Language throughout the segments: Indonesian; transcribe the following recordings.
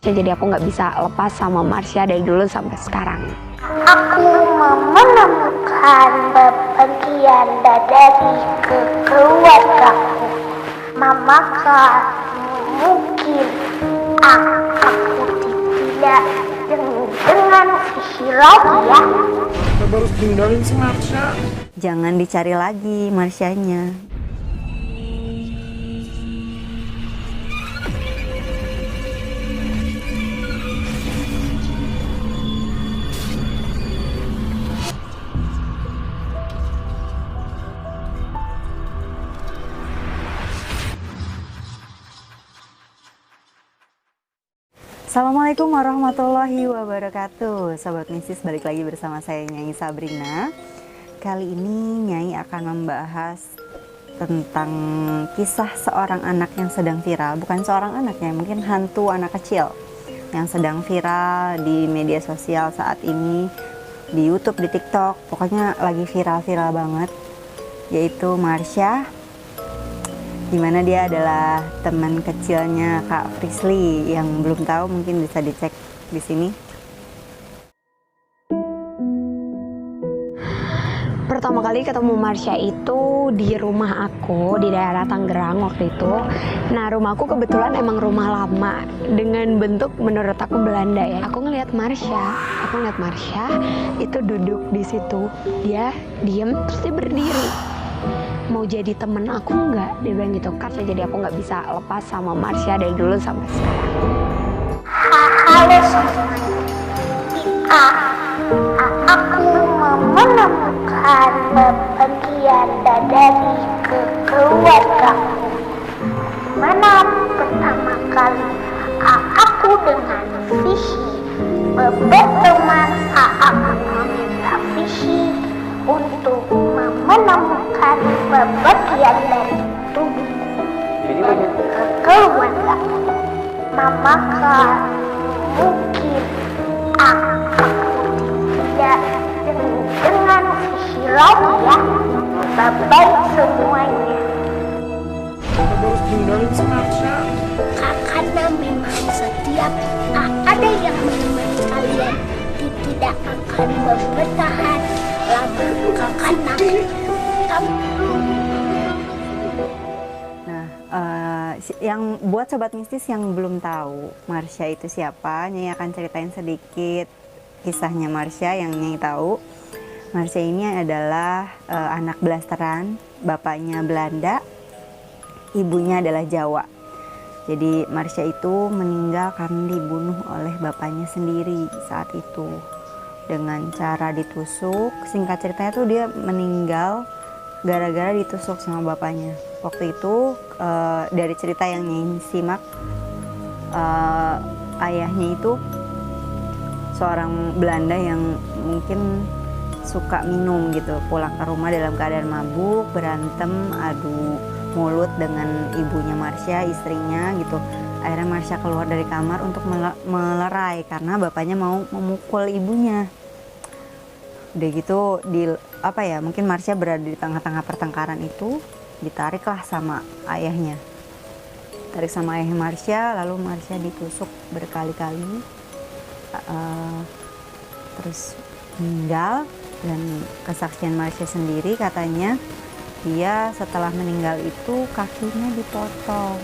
Jadi aku nggak bisa lepas sama Marsha dari dulu sampai sekarang. Aku menemukan bagian dari keluargaku. Mama kan mungkin aku tidak dengan visi lagi ya. Kita harus tinggalin si Marsha. Jangan dicari lagi Marsyanya. Assalamualaikum warahmatullahi wabarakatuh. Sobat Mistis, balik lagi bersama saya Nyai Sabrina. Kali ini Nyai akan membahas tentang kisah seorang anak yang sedang viral. Bukan seorang anak ya, mungkin hantu anak kecil yang sedang viral di media sosial saat ini, di YouTube, di TikTok. Pokoknya lagi viral-viral banget, yaitu Marsha, dimana dia adalah teman kecilnya Kak Frisly. Yang belum tahu mungkin bisa dicek di sini. Pertama kali ketemu Marsha itu di rumah aku di daerah Tangerang waktu itu. Nah, rumahku kebetulan emang rumah lama dengan bentuk menurut aku Belanda ya. Aku ngeliat Marsha itu duduk di situ. Dia diem terus dia berdiri. Mau jadi temen aku nggak? Dia bilang gitu. Karena jadi aku nggak bisa lepas sama Marsha dari dulu sampai sekarang. Halo semuanya. Aku menemukan bagian dari keluargaku. Mana pertama kali aku dengan visi berteman, aku meminta visi untuk menemukan bagian dari tubuhku ke keluargaku. Mama kan mungkin aku tidak dengan visi lagi ya. Bye-bye semuanya. Kita harus tinggalin si Marsha. Karena memang setiap ada yang menemani kalian tidak akan bertahan lama karena yang buat Sobat Mistis yang belum tahu Marsha itu siapa, Nyai akan ceritain sedikit kisahnya Marsha yang Nyai tahu. Marsha ini adalah anak blasteran, bapaknya Belanda, ibunya adalah Jawa. Jadi Marsha itu meninggal karena dibunuh oleh bapaknya sendiri saat itu dengan cara ditusuk. Singkat ceritanya tuh dia meninggal gara-gara ditusuk sama bapaknya. Waktu itu dari cerita yang Nyai simak, ayahnya itu seorang Belanda yang mungkin suka minum gitu, pulang ke rumah dalam keadaan mabuk, berantem, adu mulut dengan ibunya Marsha, istrinya gitu. Akhirnya Marsha keluar dari kamar untuk melerai karena bapaknya mau memukul ibunya. Udah gitu mungkin Marsha berada di tengah-tengah pertengkaran itu, ditariklah sama ayahnya. Tarik sama ayah Marsha, lalu Marsha ditusuk berkali-kali, terus meninggal. Dan kesaksian Marsha sendiri katanya dia setelah meninggal itu kakinya dipotong,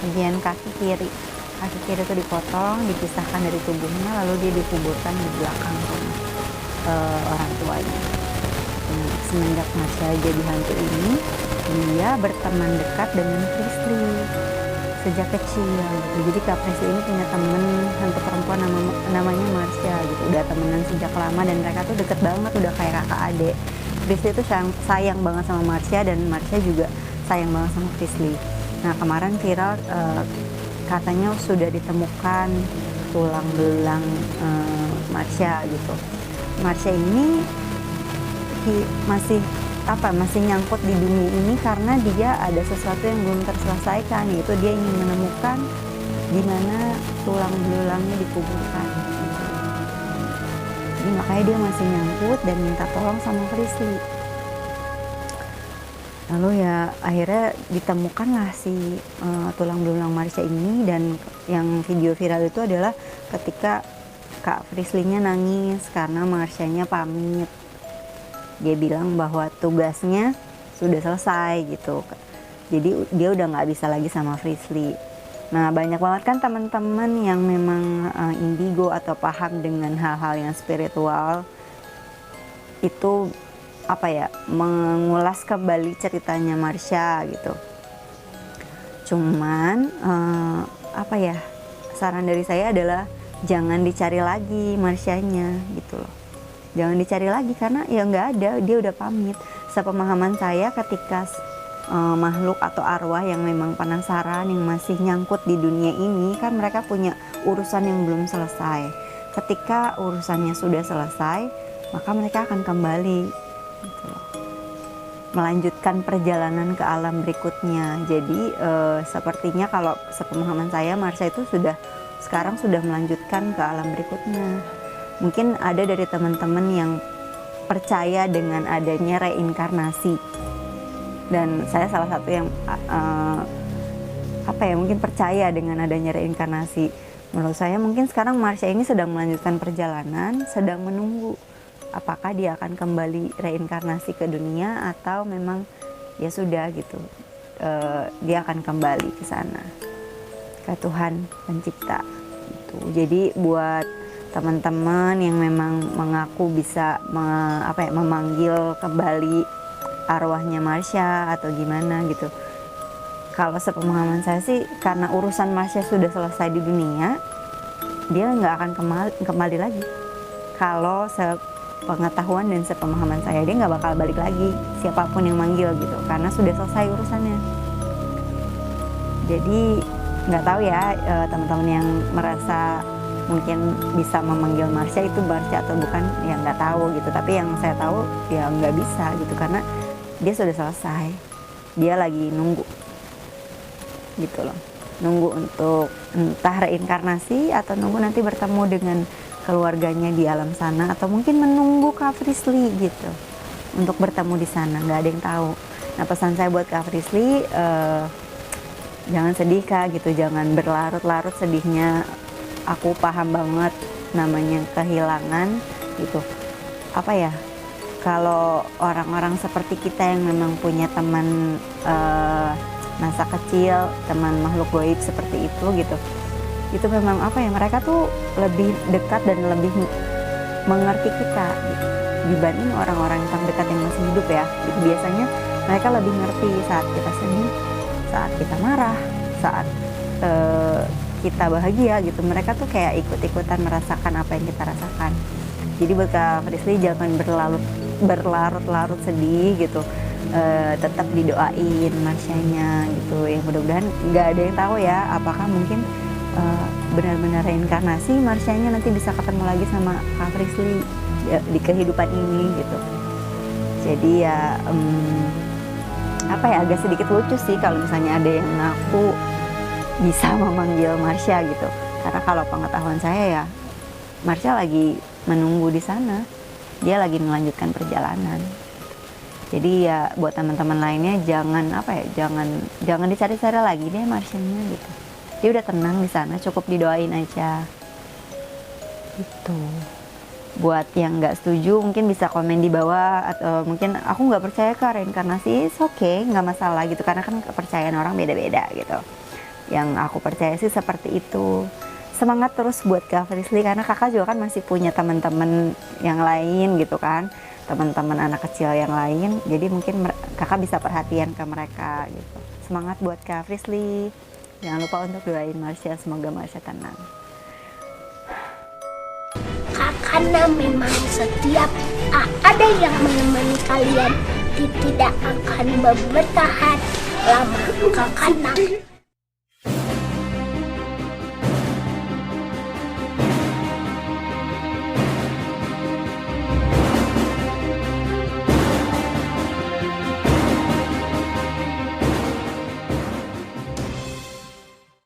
bagian kaki kiri itu dipotong, dipisahkan dari tubuhnya, lalu dia dikuburkan di belakang rumah orang tuanya. Semenjak Marsha jadi hantu ini, dia berteman dekat dengan Frisly sejak kecil gitu. Jadi Kak Frisly ini punya temen hantu perempuan namanya Marsha gitu. Udah temenan sejak lama dan mereka tuh deket banget, udah kayak kakak adik. Frisly itu sayang banget sama Marsha dan Marsha juga sayang banget sama Frisly. Nah, kemarin viral katanya sudah ditemukan tulang belulang Marsha gitu. Marsha ini masih nyangkut di dunia ini karena dia ada sesuatu yang belum terselesaikan, yaitu dia ingin menemukan di mana tulang belulangnya dikuburkan. Jadi makanya dia masih nyangkut dan minta tolong sama Frisly. Lalu ya akhirnya ditemukanlah si tulang belulang Marsha ini, dan yang video viral itu adalah ketika Kak Frisly-nya nangis karena Marsha-nya pamit. Dia bilang bahwa tugasnya sudah selesai gitu. Jadi dia udah nggak bisa lagi sama Frisly. Nah, banyak banget kan teman-teman yang memang indigo atau paham dengan hal-hal yang spiritual itu mengulas kembali ceritanya Marsha gitu. Cuman saran dari saya adalah jangan dicari lagi Marsha-nya gitu loh. Jangan dicari lagi karena ya nggak ada, dia udah pamit. Sepemahaman saya ketika makhluk atau arwah yang memang penasaran, yang masih nyangkut di dunia ini, kan mereka punya urusan yang belum selesai. Ketika urusannya sudah selesai, maka mereka akan kembali gitu loh, melanjutkan perjalanan ke alam berikutnya. Jadi sepertinya kalau sepemahaman saya, Marsha itu sekarang sudah melanjutkan ke alam berikutnya. Mungkin ada dari teman-teman yang percaya dengan adanya reinkarnasi, dan saya salah satu yang mungkin percaya dengan adanya reinkarnasi. Menurut saya mungkin sekarang Marsha ini sedang melanjutkan perjalanan, sedang menunggu apakah dia akan kembali reinkarnasi ke dunia atau memang ya sudah gitu, dia akan kembali ke sana, ke Tuhan Pencipta gitu. Jadi buat teman-teman yang memang mengaku bisa memanggil kembali arwahnya Marsha atau gimana gitu, kalau sepemahaman saya sih karena urusan Marsha sudah selesai di dunia, dia nggak akan kembali lagi. Kalau pengetahuan dan sepemahaman saya, dia nggak bakal balik lagi siapapun yang manggil gitu, karena sudah selesai urusannya. Jadi nggak tahu ya teman-teman yang merasa mungkin bisa memanggil Marsha itu Marsha atau bukan, ya nggak tahu gitu. Tapi yang saya tahu ya nggak bisa gitu, karena dia sudah selesai, dia lagi nunggu gitu loh, nunggu untuk entah reinkarnasi atau nunggu nanti bertemu dengan keluarganya di alam sana, atau mungkin menunggu Kak Frisly gitu untuk bertemu di sana, nggak ada yang tahu. Nah, pesan saya buat Kak Frisly, jangan sedih Kak gitu, jangan berlarut-larut sedihnya. Aku paham banget namanya kehilangan gitu. Kalau orang-orang seperti kita yang memang punya teman masa kecil, teman makhluk gaib seperti itu gitu, itu memang mereka tuh lebih dekat dan lebih mengerti kita gitu, dibanding orang-orang yang terdekat yang masih hidup ya gitu. Biasanya mereka lebih ngerti saat kita sedih, saat kita marah, saat kita bahagia gitu. Mereka tuh kayak ikut-ikutan merasakan apa yang kita rasakan. Jadi buat Kak Frisly, jangan berlarut-larut sedih gitu, tetap didoain Marsha-nya gitu. Ya mudah-mudahan nggak ada yang tahu ya apakah mungkin benar-benar reinkarnasi Marsha-nya nanti bisa ketemu lagi sama Kak Frisly di kehidupan ini gitu. Jadi ya agak sedikit lucu sih kalau misalnya ada yang ngaku bisa memanggil Marsha gitu, karena kalau pengetahuan saya ya Marsha lagi menunggu di sana, dia lagi melanjutkan perjalanan. Jadi ya buat teman-teman lainnya jangan dicari-cari lagi deh Marsha-nya gitu. Dia udah tenang di sana, cukup didoain aja gitu. Buat yang nggak setuju mungkin bisa komen di bawah, atau mungkin aku nggak percaya ke reinkarnasi, it's okay, nggak masalah gitu, karena kan kepercayaan orang beda-beda gitu. Yang aku percaya sih seperti itu. Semangat terus buat Kak Frisly, karena kakak juga kan masih punya teman-teman yang lain gitu kan, teman-teman anak kecil yang lain, jadi mungkin kakak bisa perhatian ke mereka gitu. Semangat buat Kak Frisly, jangan lupa untuk doain Marsha, semoga Marsha tenang. Karena memang setiap ada yang menemani kalian tidak akan bertahan lama. Kakak